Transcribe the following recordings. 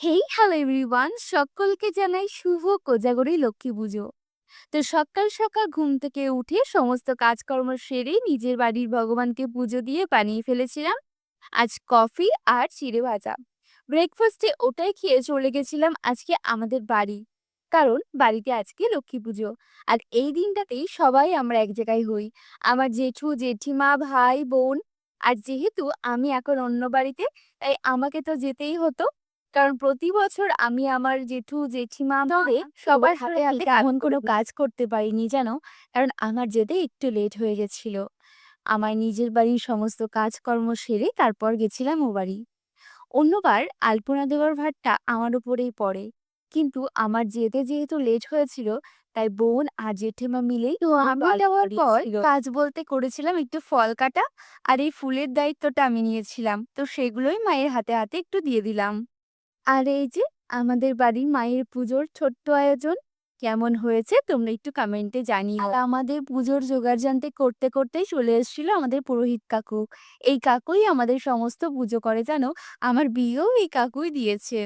Hello everyone, সকলকে জানাই শুভ কোজাগরী লক্ষ্মী পুজো। তো সকাল সকাল ঘুম থেকে উঠে সমস্ত কাজকর্ম সেরে নিজের বাড়ির ভগবানকে পুজো দিয়ে বানিয়ে ফেলেছিলাম আজ কফি আর চিড়ে ভাজা। ব্রেকফাস্টে ওটাই খেয়ে চলে গেছিলাম আজকে আমাদের বাড়ি, কারণ বাড়িতে আজকে লক্ষ্মী পুজো। আর এই দিনটাতেই সবাই আমরা এক জায়গায় হই, আমার জেঠু জেঠিমা ভাই বোন। আর যেহেতু আমি এখন অন্য বাড়িতে, তাই আমাকে তো যেতেই হতো, কারণ প্রতি বছর আমি আমার জেঠু জেঠিমা তবে সবার হাতে হাতে এমন কোনো কাজ করতে পারিনি জানো, কারণ আমার যেতে একটু লেট হয়ে গেছিল। আমার নিজের বাড়ির সমস্ত কাজকর্ম সেরে তারপর গেছিলাম ও বাড়ি। অন্যবার আলপনা দেওয়ার ভারটা আমার উপরেই পড়ে, কিন্তু আমার যেতে যেহেতু লেট হয়েছিল, তাই বোন আর জেঠিমা মিলেই তো আমি দেওয়ার পর কাজ বলতে করেছিলাম একটু ফল কাটা, আর এই ফুলের দায়িত্বটা আমি নিয়েছিলাম, তো সেগুলোই মায়ের হাতে হাতে একটু দিয়ে দিলাম। আর এই যে আমাদের বাড়ির মায়ের পুজোর ছোট্ট আয়োজন কেমন হয়েছে তোমরা একটু কমেন্টে জানিও। আর আমাদের পুজোর জোগাড় জানতে করতে করতেই চলে এসেছিল আমাদের পুরোহিত কাকু। এই কাকুই আমাদের সমস্ত পুজো করে জানো, আমার বিয়েও এই কাকুই দিয়েছে।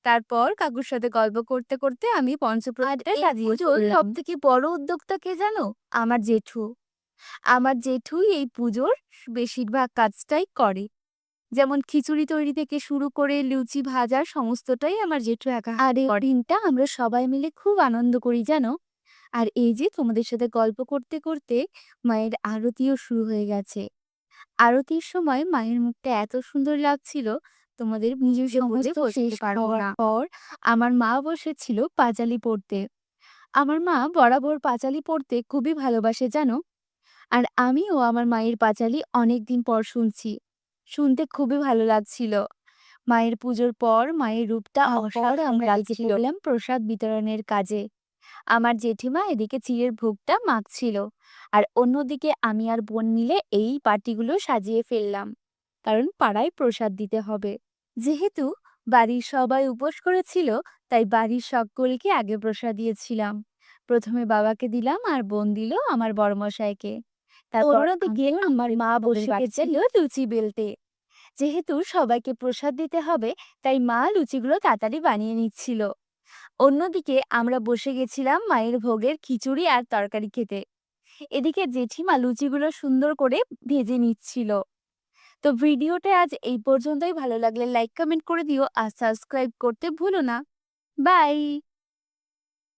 তারপর কাকুর সাথে গল্প করতে করতে আমি পঞ্চপ্রদীপটা সাজিয়ে সব থেকে বড় উদ্যোক্তা কে জানো? আমার জেঠু। আমার জেঠুই এই পুজোর বেশিরভাগ কাজটাই করে, যেমন খিচুড়ি তৈরি থেকে শুরু করে লুচি ভাজা সমস্তটাই আমার জেঠু একা। আর এই দিনটা আমরা সবাই মিলে খুব আনন্দ করি জানো। আর এই যে তোমাদের সাথে গল্প করতে করতে মায়ের আরতিও শুরু হয়ে গেছে। আরতির সময় মায়ের মুখটা এত সুন্দর লাগছিল, তোমাদের নিজস্ব বুঝে বসতে পারবো না। পর আমার মা বসেছিল পাঁচালি পড়তে। আমার মা বরাবর পাঁচালি পড়তে খুবই ভালোবাসে জানো। আর আমিও আমার মায়ের পাঁচালি অনেকদিন পর শুনছি, শুনতে খুবই ভালো লাগছিল। মায়ের পুজোর পর মায়ের রূপটা আমরা নিচে পড়লাম প্রসাদ বিতরণের কাজে। আমার জেঠিমা এদিকে চিড়ের ভোগটা মাখছিল, আর অন্যদিকে আমি আর বোন মিলে এই পাটিগুলো সাজিয়ে ফেললাম, কারণ পাড়ায় প্রসাদ দিতে হবে। যেহেতু বাড়ির সবাই উপোস করেছিল, তাই বাড়ির সকলকে আগে প্রসাদ দিয়েছিলাম। প্রথমে বাবাকে দিলাম, আর বোন দিল আমার বড়মশাইকে। তারপর অন্যদিকে আমার মা বসে গেছিল লুচি বেলতে। যেহেতু সবাইকে প্রসাদ দিতে হবে, তাই মা লুচিগুলো তাড়াতাড়ি বানিয়ে নিচ্ছিল। অন্যদিকে আমরা বসে গেছিলাম মায়ের ভোগের খিচুড়ি আর তরকারি খেতে। এদিকে জেঠিমা লুচিগুলো সুন্দর করে ভেজে নিচ্ছিল। তো ভিডিওটা আজ এই পর্যন্তই। ভালো লাগলে লাইক কমেন্ট করে দিও আর সাবস্ক্রাইব করতে ভুলো না। বাই।